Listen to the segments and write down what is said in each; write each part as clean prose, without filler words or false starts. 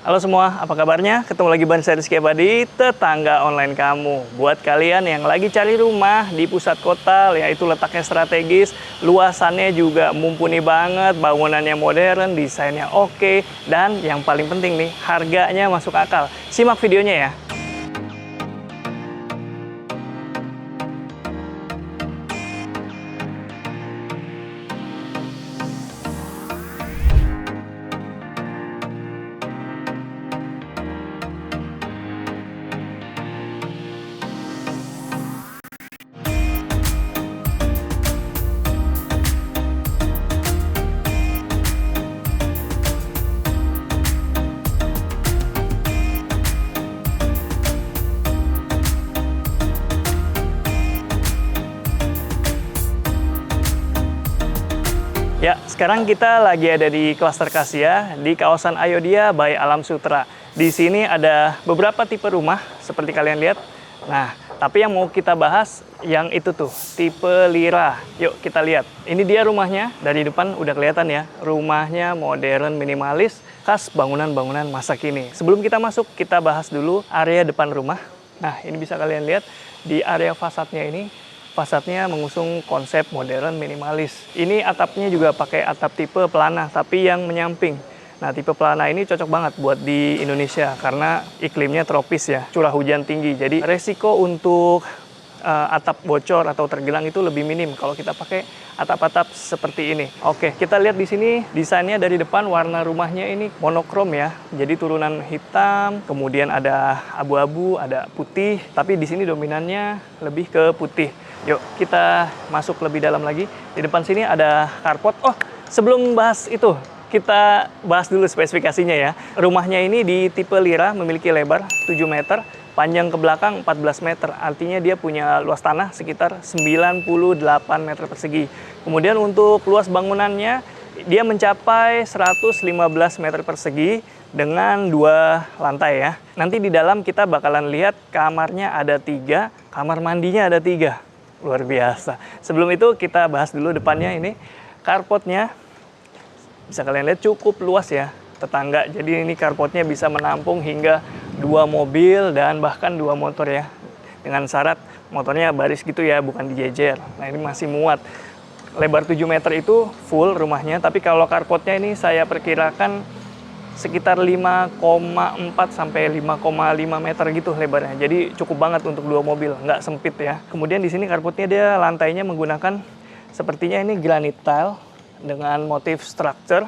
Halo semua, apa kabarnya? Ketemu lagi bareng saya Rizky Abadi, tetangga online kamu. Buat kalian yang lagi cari rumah di pusat kota, yaitu letaknya strategis, luasannya juga mumpuni banget, bangunannya modern, desainnya oke, dan yang paling penting nih, harganya masuk akal. Simak videonya ya. Ya, sekarang kita lagi ada di Cluster Kasia di kawasan Ayodhya by Alam Sutera. Di sini ada beberapa tipe rumah seperti kalian lihat. Nah, tapi yang mau kita bahas yang itu tuh, tipe Lira. Yuk kita lihat. Ini dia rumahnya, dari depan udah kelihatan ya. Rumahnya modern minimalis, khas bangunan-bangunan masa kini. Sebelum kita masuk, kita bahas dulu area depan rumah. Nah, ini bisa kalian lihat di area fasadnya ini. Fasadnya mengusung konsep modern minimalis. Ini atapnya juga pakai atap tipe pelana, tapi yang menyamping. Nah, tipe pelana ini cocok banget buat di Indonesia karena iklimnya tropis ya, curah hujan tinggi. Jadi resiko untuk atap bocor atau tergelang itu lebih minim kalau kita pakai atap-atap seperti ini. Oke, kita lihat di sini desainnya dari depan, warna rumahnya ini monokrom ya. Jadi turunan hitam, kemudian ada abu-abu, ada putih, tapi di sini dominannya lebih ke putih. Yuk, kita masuk lebih dalam lagi. Di depan sini ada carport. Oh, sebelum bahas itu, kita bahas dulu spesifikasinya ya. Rumahnya ini di tipe Lira memiliki lebar 7 meter, panjang ke belakang 14 meter. Artinya dia punya luas tanah sekitar 98 meter persegi. Kemudian untuk luas bangunannya, dia mencapai 115 meter persegi dengan 2 lantai ya. Nanti di dalam kita bakalan lihat kamarnya ada 3, kamar mandinya ada 3. Luar biasa. Sebelum itu kita bahas dulu depannya ini. Carportnya bisa kalian lihat cukup luas ya, tetangga. Jadi ini carportnya bisa menampung hingga 2 mobil dan bahkan 2 motor ya. Dengan syarat motornya baris gitu ya, bukan dijejer. Nah, ini masih muat. Lebar 7 meter itu full rumahnya, tapi kalau carportnya ini saya perkirakan sekitar 5,4 sampai 5,5 meter gitu lebarnya. Jadi cukup banget untuk 2 mobil, nggak sempit ya. Kemudian di sini carportnya dia lantainya menggunakan sepertinya ini granite tile dengan motif structure,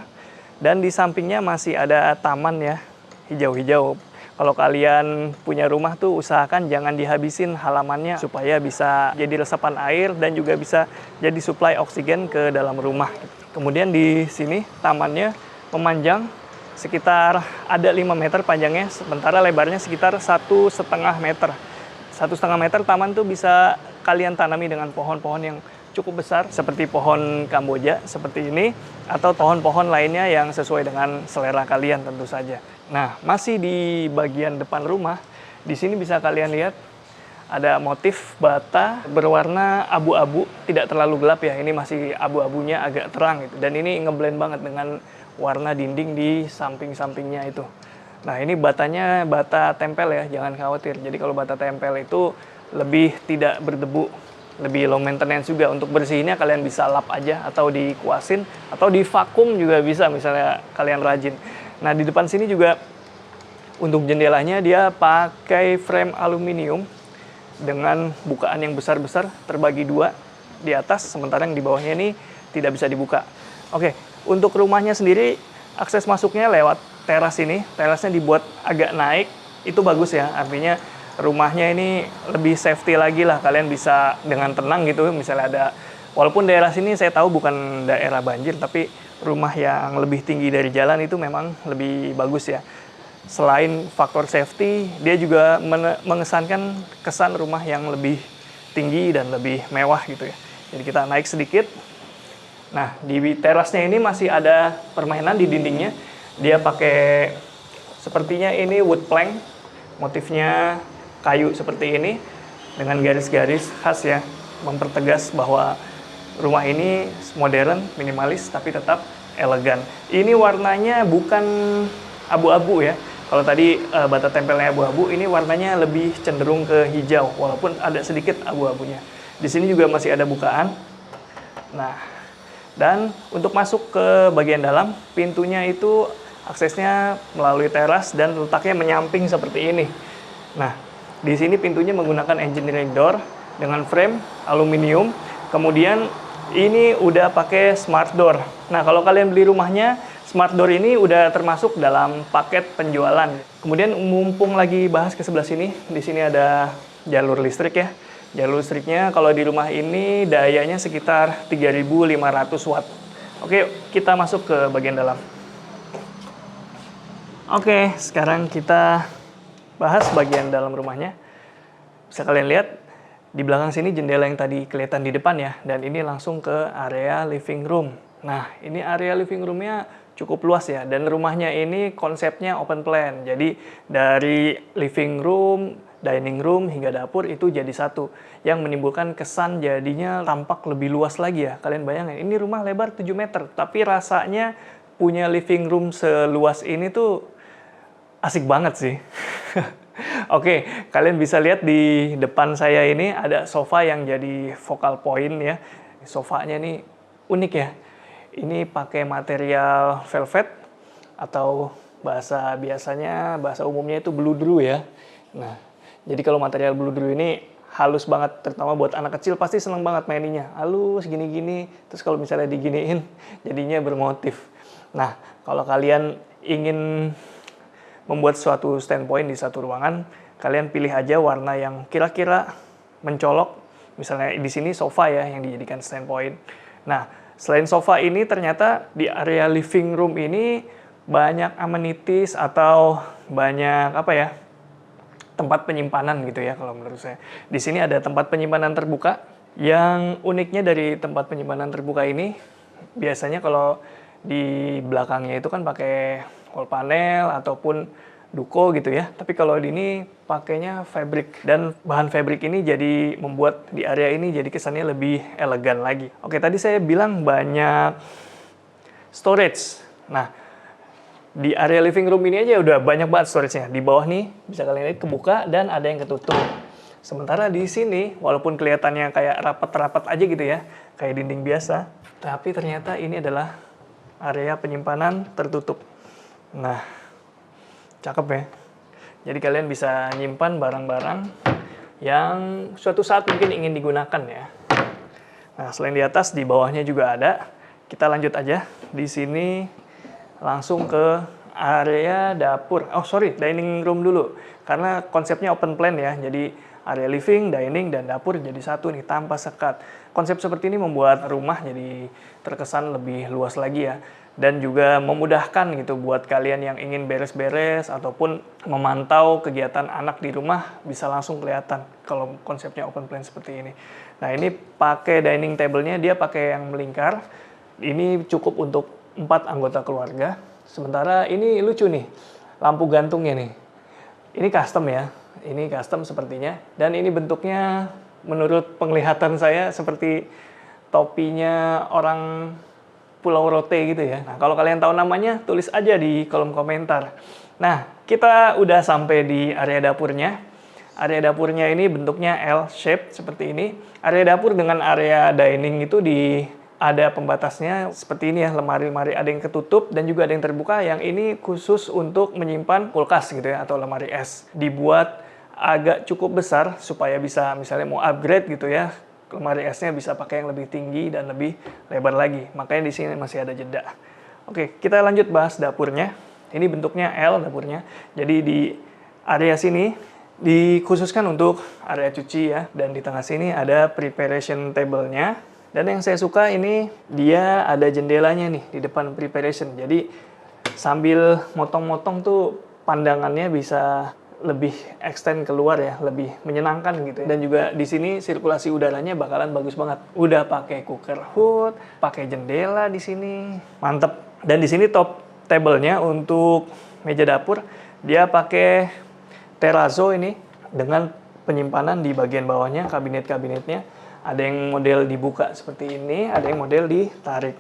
dan di sampingnya masih ada taman ya, hijau-hijau. Kalau kalian punya rumah tuh usahakan jangan dihabisin halamannya supaya bisa jadi resapan air dan juga bisa jadi suplai oksigen ke dalam rumah. Kemudian di sini tamannya memanjang sekitar ada 5 meter panjangnya, sementara lebarnya sekitar 1,5 meter. 1,5 meter taman tuh bisa kalian tanami dengan pohon-pohon yang cukup besar, seperti pohon Kamboja seperti ini, atau pohon-pohon lainnya yang sesuai dengan selera kalian tentu saja. Nah, masih di bagian depan rumah, di sini bisa kalian lihat ada motif bata berwarna abu-abu, tidak terlalu gelap ya, ini masih abu-abunya agak terang gitu. Dan ini ngeblend banget dengan warna dinding di samping-sampingnya itu. Nah, ini batanya bata tempel ya, jangan khawatir. Jadi kalau bata tempel itu lebih tidak berdebu, lebih low maintenance juga. Untuk bersihnya kalian bisa lap aja atau dikuasin atau di vakum juga bisa misalnya kalian rajin. Nah, di depan sini juga untuk jendelanya dia pakai frame aluminium dengan bukaan yang besar-besar, terbagi 2 di atas, sementara yang di bawahnya ini tidak bisa dibuka. Oke, untuk rumahnya sendiri akses masuknya lewat teras ini. Terasnya dibuat agak naik, itu bagus ya. Artinya rumahnya ini lebih safety lagi lah. Kalian bisa dengan tenang gitu, misalnya ada, walaupun daerah sini saya tahu bukan daerah banjir, tapi rumah yang lebih tinggi dari jalan itu memang lebih bagus ya. Selain faktor safety, dia juga mengesankan kesan rumah yang lebih tinggi dan lebih mewah gitu ya. Jadi kita naik sedikit. Nah, di terasnya ini masih ada permainan di dindingnya. Dia pakai, sepertinya ini wood plank, motifnya kayu seperti ini, dengan garis-garis khas ya, mempertegas bahwa rumah ini modern, minimalis, tapi tetap elegan. Ini warnanya bukan abu-abu ya, Kalau tadi bata tempelnya abu-abu, ini warnanya lebih cenderung ke hijau, walaupun ada sedikit abu-abunya. Di sini juga masih ada bukaan. Nah, dan untuk masuk ke bagian dalam, pintunya itu aksesnya melalui teras dan letaknya menyamping seperti ini. Nah, di sini pintunya menggunakan engineering door dengan frame aluminium. Kemudian ini udah pakai smart door. Nah, kalau kalian beli rumahnya, smart door ini udah termasuk dalam paket penjualan. Kemudian mumpung lagi bahas ke sebelah sini, di sini ada jalur listrik ya. Jalur listriknya kalau di rumah ini dayanya sekitar 3.500 watt. Oke, kita masuk ke bagian dalam. Oke, sekarang kita bahas bagian dalam rumahnya. Bisa kalian lihat, di belakang sini jendela yang tadi kelihatan di depan ya, dan ini langsung ke area living room. Nah, ini area living roomnya cukup luas ya, dan rumahnya ini konsepnya open plan. Jadi dari living room, dining room, hingga dapur itu jadi satu, yang menimbulkan kesan jadinya tampak lebih luas lagi ya. Kalian bayangin, ini rumah lebar 7 meter, tapi rasanya punya living room seluas ini tuh asik banget sih. Oke, kalian bisa lihat di depan saya ini ada sofa yang jadi focal point ya. Sofanya nih unik ya. Ini pakai material velvet atau bahasa umumnya itu bludru ya. Nah, jadi kalau material bludru ini halus banget, terutama buat anak kecil pasti seneng banget maininya. Halus gini-gini, terus kalau misalnya diginiin jadinya bermotif. Nah, kalau kalian ingin membuat suatu standpoint di satu ruangan, kalian pilih aja warna yang kira-kira mencolok. Misalnya di sini sofa ya yang dijadikan standpoint. Nah, selain sofa ini ternyata di area living room ini banyak amenities atau banyak apa ya, tempat penyimpanan gitu ya kalau menurut saya. Di sini ada tempat penyimpanan terbuka. Yang uniknya dari tempat penyimpanan terbuka ini, biasanya kalau di belakangnya itu kan pakai wall panel ataupun duko gitu ya. Tapi kalau di ini pakainya fabric, dan bahan fabric ini jadi membuat di area ini jadi kesannya lebih elegan lagi. Oke, tadi saya bilang banyak storage. Nah, di area living room ini aja udah banyak banget storage-nya. Di bawah nih bisa kalian lihat kebuka dan ada yang ketutup. Sementara di sini walaupun kelihatannya kayak rapat-rapat aja gitu ya, kayak dinding biasa, tapi ternyata ini adalah area penyimpanan tertutup. Nah, cakep ya. Jadi kalian bisa nyimpan barang-barang yang suatu saat mungkin ingin digunakan ya. Nah, selain di atas, di bawahnya juga ada. Kita lanjut aja. Di sini langsung ke area dapur. Oh, sorry, dining room dulu. Karena konsepnya open plan ya. Jadi area living, dining, dan dapur jadi satu nih, tanpa sekat. Konsep seperti ini membuat rumah jadi terkesan lebih luas lagi ya. Dan juga memudahkan gitu buat kalian yang ingin beres-beres ataupun memantau kegiatan anak di rumah, bisa langsung kelihatan kalau konsepnya open plan seperti ini. Nah, ini pakai dining table-nya, dia pakai yang melingkar. Ini cukup untuk 4 anggota keluarga. Sementara ini lucu nih, lampu gantungnya nih. Ini custom ya, ini custom sepertinya. Dan ini bentuknya menurut penglihatan saya seperti topinya orang Pulau Rote gitu ya. Nah, kalau kalian tahu namanya, tulis aja di kolom komentar. Nah, kita udah sampai di area dapurnya. Area dapurnya ini bentuknya L-shape seperti ini. Area dapur dengan area dining itu ada pembatasnya seperti ini ya, lemari-lemari ada yang ketutup dan juga ada yang terbuka. Yang ini khusus untuk menyimpan kulkas gitu ya, atau lemari es. Dibuat agak cukup besar supaya bisa misalnya mau upgrade gitu ya, lemari esnya bisa pakai yang lebih tinggi dan lebih lebar lagi. Makanya di sini masih ada jeda. Oke, kita lanjut bahas dapurnya. Ini bentuknya L dapurnya. Jadi di area sini dikhususkan untuk area cuci ya. Dan di tengah sini ada preparation table-nya. Dan yang saya suka ini dia ada jendelanya nih di depan preparation. Jadi sambil motong-motong tuh pandangannya bisa lebih extend keluar ya, lebih menyenangkan gitu ya. Dan juga di sini sirkulasi udaranya bakalan bagus banget. Udah pakai cooker hood, pakai jendela di sini. Mantep. Dan di sini top table-nya untuk meja dapur dia pakai terrazzo ini dengan penyimpanan di bagian bawahnya, kabinet-kabinetnya. Ada yang model dibuka seperti ini, ada yang model ditarik.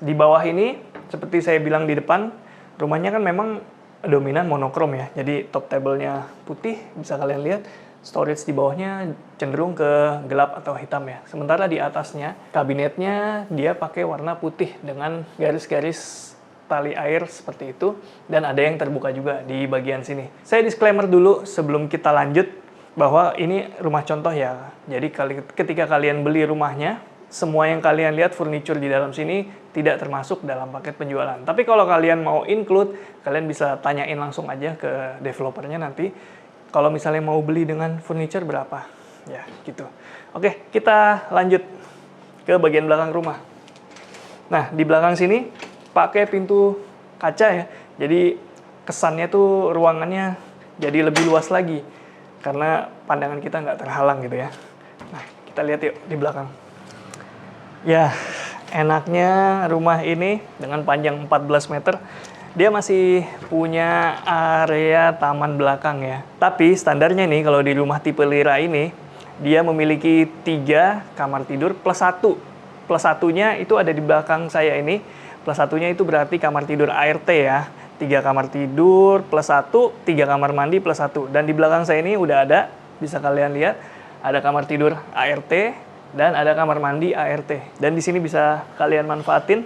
Di bawah ini seperti saya bilang di depan, rumahnya kan memang dominan monokrom ya. Jadi top table-nya putih, bisa kalian lihat. Storage di bawahnya cenderung ke gelap atau hitam ya. Sementara di atasnya, kabinetnya dia pakai warna putih dengan garis-garis tali air seperti itu. Dan ada yang terbuka juga di bagian sini. Saya disclaimer dulu sebelum kita lanjut, bahwa ini rumah contoh ya. Jadi ketika kalian beli rumahnya, semua yang kalian lihat furniture di dalam sini tidak termasuk dalam paket penjualan. Tapi kalau kalian mau include, kalian bisa tanyain langsung aja ke developernya nanti. Kalau misalnya mau beli dengan furniture berapa? Ya, gitu. Oke, kita lanjut ke bagian belakang rumah. Nah, di belakang sini pakai pintu kaca ya. Jadi kesannya tuh ruangannya jadi lebih luas lagi. Karena pandangan kita nggak terhalang gitu ya. Nah, kita lihat yuk di belakang. Ya, enaknya rumah ini dengan panjang 14 meter, dia masih punya area taman belakang ya. Tapi standarnya nih kalau di rumah tipe Lira ini, dia memiliki 3 kamar tidur plus 1. Plus 1-nya itu ada di belakang saya ini. Plus 1-nya itu berarti kamar tidur ART ya. 3 kamar tidur plus 1, 3 kamar mandi plus 1. Dan di belakang saya ini udah ada, bisa kalian lihat, ada kamar tidur ART dan ada kamar mandi ART. Dan di sini bisa kalian manfaatin,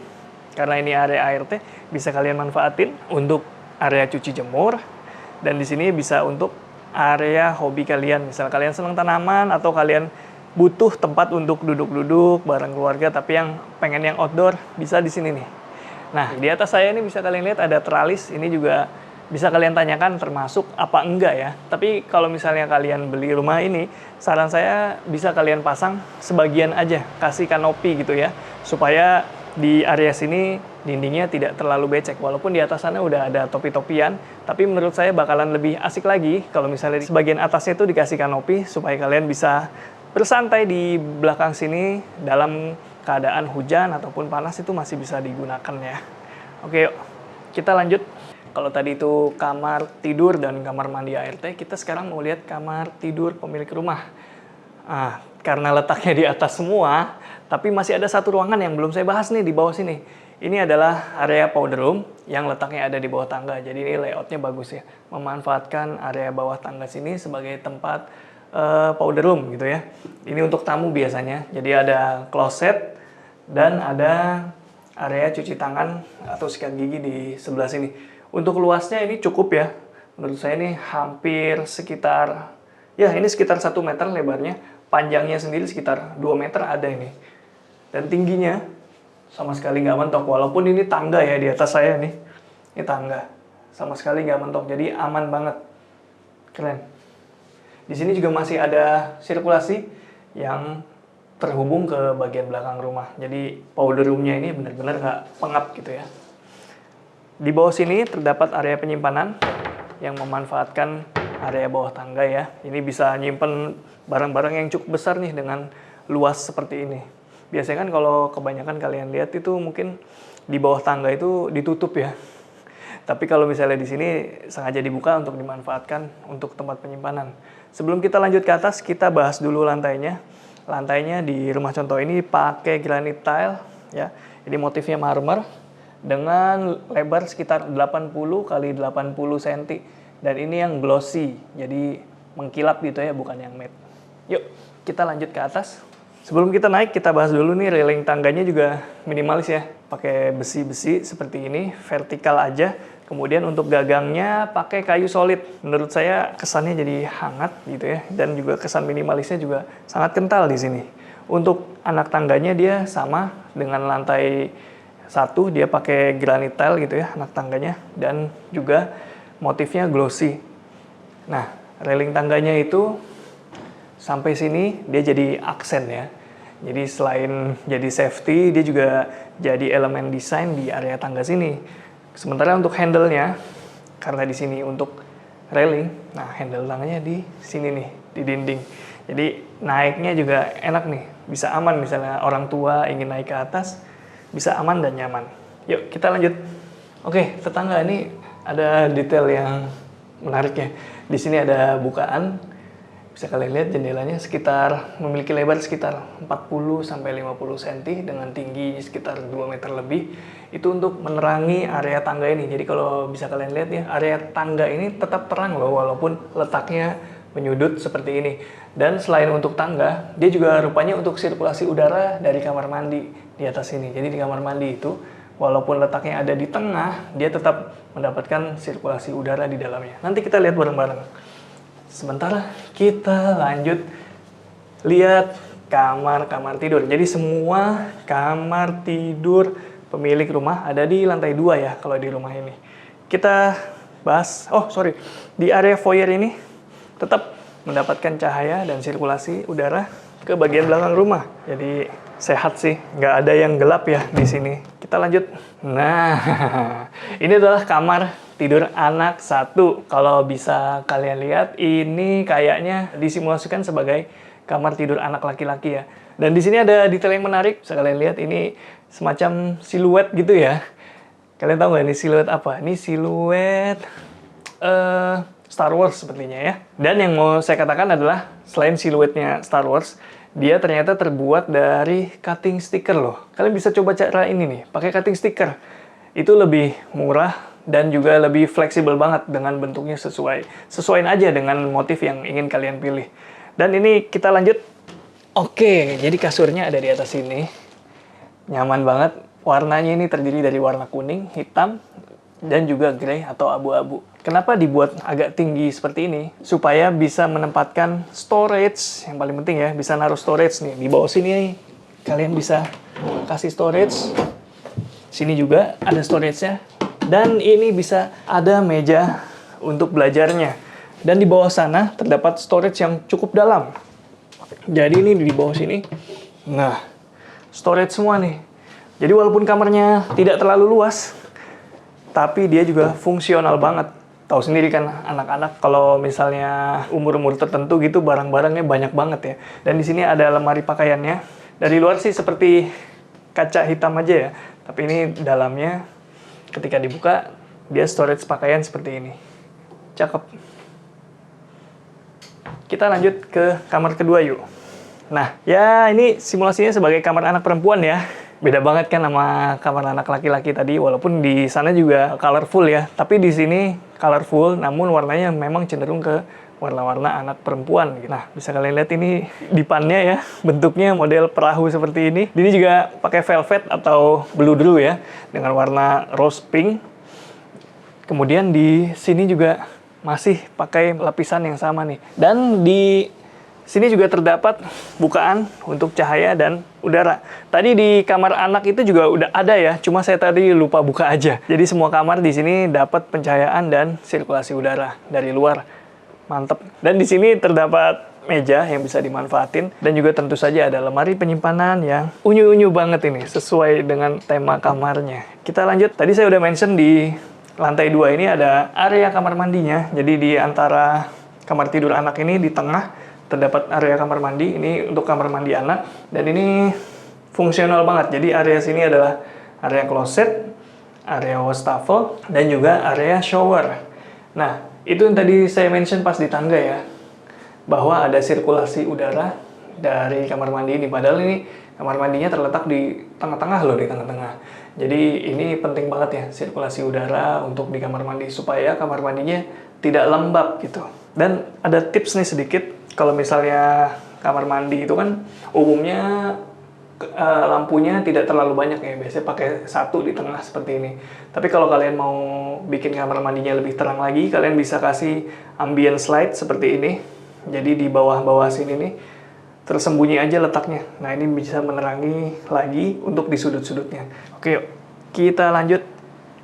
karena ini area ART, bisa kalian manfaatin untuk area cuci jemur. Dan di sini bisa untuk area hobi kalian. Misal kalian senang tanaman atau kalian butuh tempat untuk duduk-duduk bareng keluarga, tapi yang pengen yang outdoor, bisa di sini nih. Nah, di atas saya ini bisa kalian lihat ada teralis. Ini juga bisa kalian tanyakan termasuk apa enggak ya. Tapi kalau misalnya kalian beli rumah ini, saran saya bisa kalian pasang sebagian aja, kasih kanopi gitu ya, supaya di area sini dindingnya tidak terlalu becek. Walaupun di atas sana udah ada topi-topian, tapi menurut saya bakalan lebih asik lagi kalau misalnya di sebagian atasnya itu dikasih kanopi, supaya kalian bisa bersantai di belakang sini dalam keadaan hujan ataupun panas itu masih bisa digunakan ya. Oke, yuk kita lanjut. Kalau tadi itu kamar tidur dan kamar mandi ART, kita sekarang mau lihat kamar tidur pemilik rumah. Karena letaknya di atas semua, tapi masih ada satu ruangan yang belum saya bahas nih di bawah sini. Ini adalah area powder room yang letaknya ada di bawah tangga. Jadi ini layoutnya bagus ya. Memanfaatkan area bawah tangga sini sebagai tempat powder room gitu ya. Ini untuk tamu biasanya. Jadi ada kloset dan ada area cuci tangan atau sikat gigi di sebelah sini. Untuk luasnya ini cukup ya. Menurut saya ini hampir sekitar, ya ini sekitar 1 meter lebarnya. Panjangnya sendiri sekitar 2 meter ada ini. Dan tingginya sama sekali nggak mentok. Walaupun ini tangga ya di atas saya nih. Ini tangga. Sama sekali nggak mentok. Jadi aman banget. Keren. Di sini juga masih ada sirkulasi yang terhubung ke bagian belakang rumah. Jadi powder room-nya ini benar-benar nggak pengap gitu ya. Di bawah sini terdapat area penyimpanan yang memanfaatkan area bawah tangga ya. Ini bisa nyimpen barang-barang yang cukup besar nih dengan luas seperti ini. Biasanya kan kalau kebanyakan kalian lihat itu mungkin di bawah tangga itu ditutup ya. Tapi kalau misalnya di sini sengaja dibuka untuk dimanfaatkan untuk tempat penyimpanan. Sebelum kita lanjut ke atas, kita bahas dulu lantainya. Lantainya di rumah contoh ini pakai granite tile ya. Ini motifnya marmer dengan lebar sekitar 80 kali 80 cm. Dan ini yang glossy, jadi mengkilap gitu ya, bukan yang matte. Yuk, kita lanjut ke atas. Sebelum kita naik, kita bahas dulu nih railing tangganya juga minimalis ya. Pakai besi-besi seperti ini, vertikal aja. Kemudian untuk gagangnya pakai kayu solid. Menurut saya kesannya jadi hangat gitu ya. Dan juga kesan minimalisnya juga sangat kental di sini. Untuk anak tangganya dia sama dengan lantai 1, dia pakai granite tile gitu ya anak tangganya. Dan juga motifnya glossy. Nah, railing tangganya itu sampai sini dia jadi aksen ya. Jadi selain jadi safety, dia juga jadi elemen desain di area tangga sini. Sementara untuk handle-nya, karena di sini untuk railing, nah handle tangannya di sini nih, di dinding. Jadi naiknya juga enak nih, bisa aman misalnya orang tua ingin naik ke atas, bisa aman dan nyaman. Yuk kita lanjut. Oke, tetangga ini ada detail yang menarik ya. Di sini ada bukaan Bisa kalian lihat jendelanya memiliki lebar sekitar 40-50 cm dengan tinggi sekitar 2 meter lebih. Itu untuk menerangi area tangga ini. Jadi kalau bisa kalian lihat ya, area tangga ini tetap terang loh walaupun letaknya menyudut seperti ini. Dan selain untuk tangga, dia juga rupanya untuk sirkulasi udara dari kamar mandi di atas ini. Jadi di kamar mandi itu, walaupun letaknya ada di tengah, dia tetap mendapatkan sirkulasi udara di dalamnya. Nanti kita lihat bareng-bareng. Sementara kita lanjut lihat kamar-kamar tidur. Jadi semua kamar tidur pemilik rumah ada di lantai 2 ya kalau di rumah ini. Kita bahas, di area foyer ini tetap mendapatkan cahaya dan sirkulasi udara ke bagian belakang rumah. Jadi sehat sih, nggak ada yang gelap ya di sini. Kita lanjut. Nah, ini adalah kamar tidur anak 1. Kalau bisa kalian lihat, ini kayaknya disimulasikan sebagai kamar tidur anak laki-laki ya. Dan di sini ada detail yang menarik. Bisa kalian lihat, ini semacam siluet gitu ya. Kalian tahu nggak ini siluet apa? Ini siluet Star Wars sepertinya ya. Dan yang mau saya katakan adalah, selain siluetnya Star Wars, dia ternyata terbuat dari cutting sticker loh. Kalian bisa coba cara ini nih, pakai cutting sticker. Itu lebih murah dan juga lebih fleksibel banget dengan bentuknya sesuaiin aja dengan motif yang ingin kalian pilih. Dan ini kita lanjut. Oke, jadi kasurnya ada di atas sini. Nyaman banget. Warnanya ini terdiri dari warna kuning, hitam, dan juga grey atau abu-abu. Kenapa dibuat agak tinggi seperti ini? Supaya bisa menempatkan storage, yang paling penting ya, bisa naruh storage nih. Di bawah sini kalian bisa kasih storage. Sini juga ada storage-nya. Dan ini bisa ada meja untuk belajarnya. Dan di bawah sana terdapat storage yang cukup dalam. Jadi ini di bawah sini. Nah, storage semua nih. Jadi walaupun kamarnya tidak terlalu luas, tapi dia juga fungsional banget. Tahu sendiri kan anak-anak kalau misalnya umur-umur tertentu gitu barang-barangnya banyak banget ya. Dan di sini ada lemari pakaiannya. Dari luar sih seperti kaca hitam aja ya. Tapi ini dalamnya ketika dibuka, dia storage pakaian seperti ini. Cakep. Kita lanjut ke kamar kedua yuk. Nah, ya ini simulasinya sebagai kamar anak perempuan ya. Beda banget kan sama kamar anak laki-laki tadi, walaupun di sana juga colorful ya. Tapi di sini colorful, namun warnanya memang cenderung ke warna-warna anak perempuan. Nah, bisa kalian lihat ini dipannya ya, bentuknya model perahu seperti ini. Ini juga pakai velvet atau bludru ya, dengan warna rose pink. Kemudian di sini juga masih pakai lapisan yang sama nih. Dan di sini juga terdapat bukaan untuk cahaya dan udara. Tadi di kamar anak itu juga udah ada ya, cuma saya tadi lupa buka aja. Jadi semua kamar di sini dapat pencahayaan dan sirkulasi udara dari luar. Mantap. Dan di sini terdapat meja yang bisa dimanfaatin dan juga tentu saja ada lemari penyimpanan yang unyu-unyu banget ini sesuai dengan tema kamarnya. Kita lanjut. Tadi saya udah mention di lantai 2 ini ada area kamar mandinya. Jadi di antara kamar tidur anak ini di tengah terdapat area kamar mandi. Ini untuk kamar mandi anak dan ini fungsional banget. Jadi area sini adalah area closet, area wastafel dan juga area shower. Nah, itu yang tadi saya mention pas di tangga ya, bahwa ada sirkulasi udara dari kamar mandi ini. Padahal ini kamar mandinya terletak di tengah-tengah loh, di tengah-tengah. Jadi ini penting banget ya, sirkulasi udara untuk di kamar mandi, supaya kamar mandinya tidak lembab gitu. Dan ada tips nih sedikit, kalau misalnya kamar mandi itu kan umumnya lampunya tidak terlalu banyak ya, biasanya pakai satu di tengah seperti ini. Tapi kalau kalian mau bikin kamar mandinya lebih terang lagi, kalian bisa kasih ambience light seperti ini. Jadi di bawah-bawah sini nih tersembunyi aja letaknya. Nah, ini bisa menerangi lagi untuk di sudut-sudutnya. Oke, yuk. Kita lanjut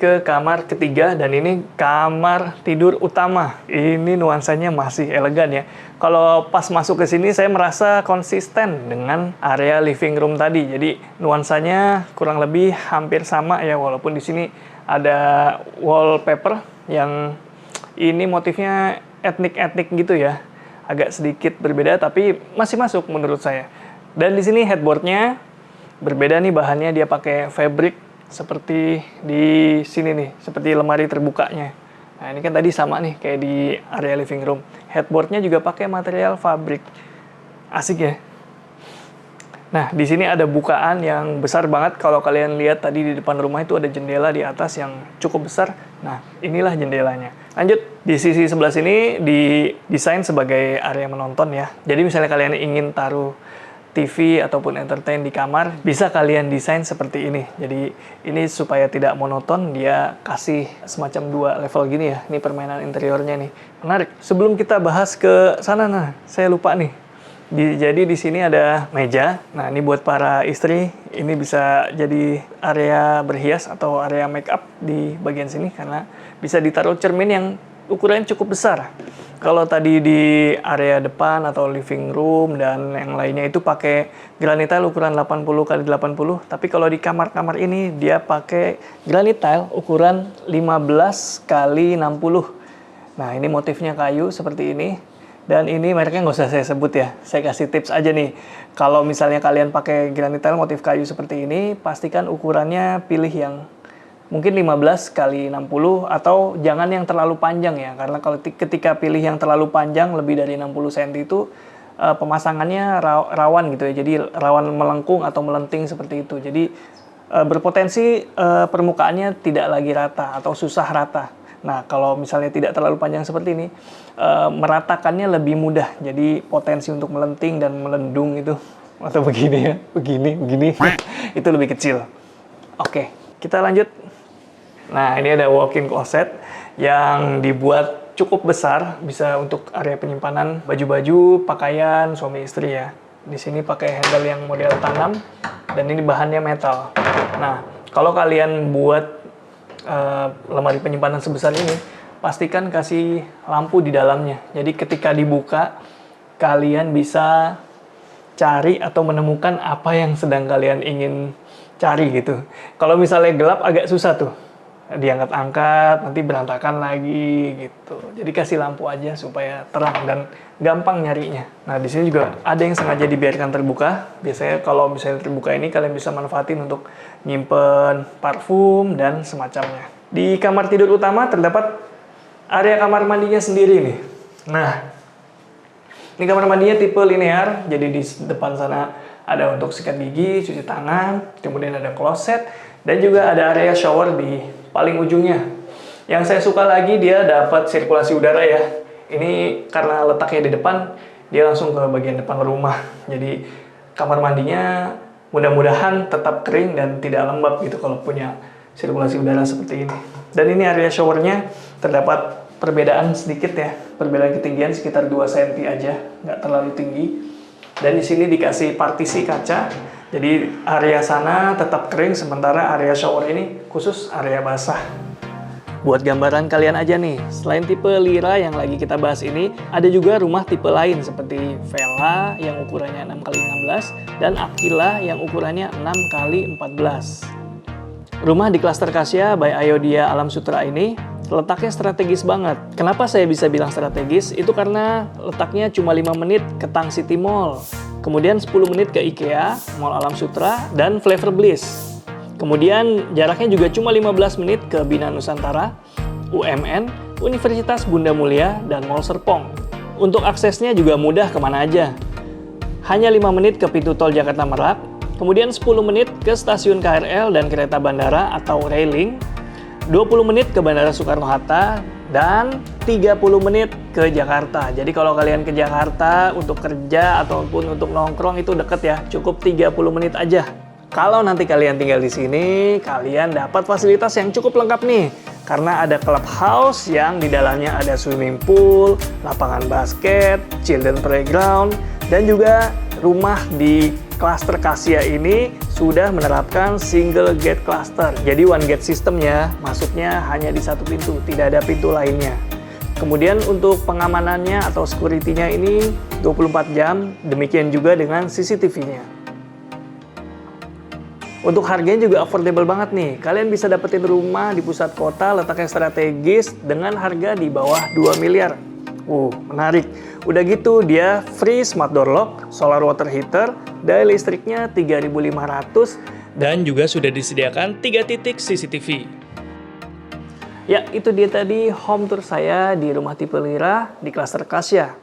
ke kamar ketiga, dan ini kamar tidur utama. Ini nuansanya masih elegan ya. Kalau pas masuk ke sini saya merasa konsisten dengan area living room tadi. Jadi nuansanya kurang lebih hampir sama ya, walaupun di sini ada wallpaper yang ini motifnya etnik-etnik gitu ya. Agak sedikit berbeda tapi masih masuk menurut saya. Dan di sini headboardnya berbeda nih, bahannya dia pakai fabric seperti di sini nih, seperti lemari terbukanya. Nah, ini kan tadi sama nih kayak di area living room. Headboardnya juga pakai material fabrik. Asik ya. Nah, di sini ada bukaan yang besar banget. Kalau kalian lihat tadi di depan rumah itu ada jendela di atas yang cukup besar. Nah, inilah jendelanya. Lanjut, di sisi sebelah sini didesain sebagai area menonton ya. Jadi misalnya kalian ingin taruh TV ataupun entertain di kamar, bisa kalian desain seperti ini. Jadi ini supaya tidak monoton, dia kasih semacam 2 level gini ya. Ini permainan interiornya nih. Menarik. Sebelum kita bahas ke sana, nah, saya lupa nih. Jadi di sini ada meja. Nah, ini buat para istri, ini bisa jadi area berhias atau area make up di bagian sini karena bisa ditaruh cermin yang ukurannya cukup besar. Kalau tadi di area depan atau living room dan yang lainnya itu pakai granite tile ukuran 80 x 80, tapi kalau di kamar-kamar ini dia pakai granite tile ukuran 15 x 60. Nah, ini motifnya kayu seperti ini. Dan ini mereknya nggak usah saya sebut ya, saya kasih tips aja nih. Kalau misalnya kalian pakai granite tile motif kayu seperti ini, pastikan ukurannya pilih yang mungkin 15 x 60 atau jangan yang terlalu panjang ya. Karena kalau ketika pilih yang terlalu panjang, lebih dari 60 cm itu pemasangannya rawan gitu ya. Jadi rawan melengkung atau melenting seperti itu. Jadi berpotensi permukaannya tidak lagi rata atau susah rata. Nah, kalau misalnya tidak terlalu panjang seperti ini, meratakannya lebih mudah. Jadi potensi untuk melenting dan melendung itu, atau begini ya, begini, itu lebih kecil. Oke, kita lanjut. Nah, ini ada walk-in closet yang dibuat cukup besar, bisa untuk area penyimpanan baju-baju, pakaian, suami istri ya. Di sini pakai handle yang model tanam, dan ini bahannya metal. Nah, kalau kalian buat lemari penyimpanan sebesar ini, pastikan kasih lampu di dalamnya. Jadi ketika dibuka, kalian bisa cari atau menemukan apa yang sedang kalian ingin cari gitu. Kalau misalnya gelap agak susah tuh, diangkat-angkat, nanti berantakan lagi gitu. Jadi kasih lampu aja supaya terang dan gampang nyarinya. Nah, di sini juga ada yang sengaja dibiarkan terbuka. Biasanya kalau misalnya terbuka ini kalian bisa manfaatin untuk nyimpen parfum dan semacamnya. Di kamar tidur utama terdapat area kamar mandinya sendiri nih. Nah, ini kamar mandinya tipe linear, jadi di depan sana ada untuk sikat gigi, cuci tangan, kemudian ada kloset, dan juga ada area shower di paling ujungnya. Yang saya suka lagi, dia dapat sirkulasi udara ya. Ini karena letaknya di depan, dia langsung ke bagian depan rumah. Jadi kamar mandinya mudah-mudahan tetap kering dan tidak lembab gitu kalau punya sirkulasi udara seperti ini. Dan ini area showernya terdapat perbedaan sedikit ya. Perbedaan ketinggian sekitar 2 cm aja, nggak terlalu tinggi. Dan di sini dikasih partisi kaca. Jadi area sana tetap kering, sementara area shower ini khusus area basah. Buat gambaran kalian aja nih, selain tipe Lira yang lagi kita bahas ini, ada juga rumah tipe lain seperti Vela yang ukurannya 6x16 dan Aquila yang ukurannya 6x14. Rumah di klaster Kasia by Ayodhya Alam Sutera ini letaknya strategis banget. Kenapa saya bisa bilang strategis? Itu karena letaknya cuma 5 menit ke Tang City Mall. Kemudian 10 menit ke IKEA, Mall Alam Sutera, dan Flavor Bliss. Kemudian jaraknya juga cuma 15 menit ke Bina Nusantara, UMN, Universitas Bunda Mulia, dan Mall Serpong. Untuk aksesnya juga mudah kemana aja. Hanya 5 menit ke pintu tol Jakarta Merak, kemudian 10 menit ke stasiun KRL dan kereta bandara atau railing, 20 menit ke Bandara Soekarno-Hatta, dan 30 menit ke Jakarta. Jadi kalau kalian ke Jakarta untuk kerja ataupun untuk nongkrong itu deket ya, cukup 30 menit aja. Kalau nanti kalian tinggal di sini, kalian dapat fasilitas yang cukup lengkap nih. Karena ada clubhouse yang di dalamnya ada swimming pool, lapangan basket, children playground, dan juga rumah di klaster Kasia ini sudah menerapkan single gate cluster. Jadi one gate system ya, masuknya hanya di satu pintu, tidak ada pintu lainnya. Kemudian untuk pengamanannya atau security-nya ini 24 jam, demikian juga dengan CCTV-nya. Untuk harganya juga affordable banget nih. Kalian bisa dapetin rumah di pusat kota, letaknya strategis dengan harga di bawah 2 miliar. Menarik. Udah gitu dia free smart door lock, solar water heater, daya listriknya 3.500 dan juga sudah disediakan 3 titik CCTV. Ya, itu dia tadi home tour saya di rumah tipe Lira di klaster Kasya.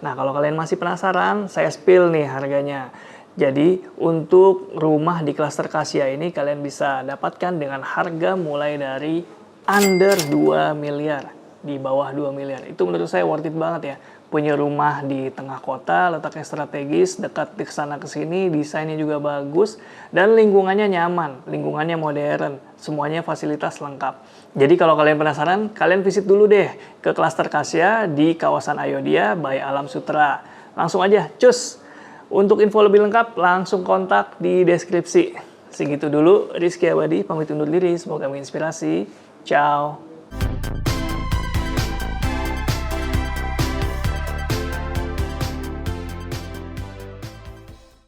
Nah, kalau kalian masih penasaran, saya spill nih harganya. Jadi, untuk rumah di klaster Kasya ini kalian bisa dapatkan dengan harga mulai dari under 2 miliar. Di bawah 2 miliar. Itu menurut saya worth it banget ya. Punya rumah di tengah kota, letaknya strategis, dekat ke sana ke sini, desainnya juga bagus, dan lingkungannya nyaman, lingkungannya modern, semuanya fasilitas lengkap. Jadi kalau kalian penasaran, kalian visit dulu deh ke klaster Kasya di kawasan Ayodhya by Alam Sutera. Langsung aja, cus! Untuk info lebih lengkap, langsung kontak di deskripsi. Segitu dulu, Rizky Abadi, pamit undur diri, semoga menginspirasi. Ciao!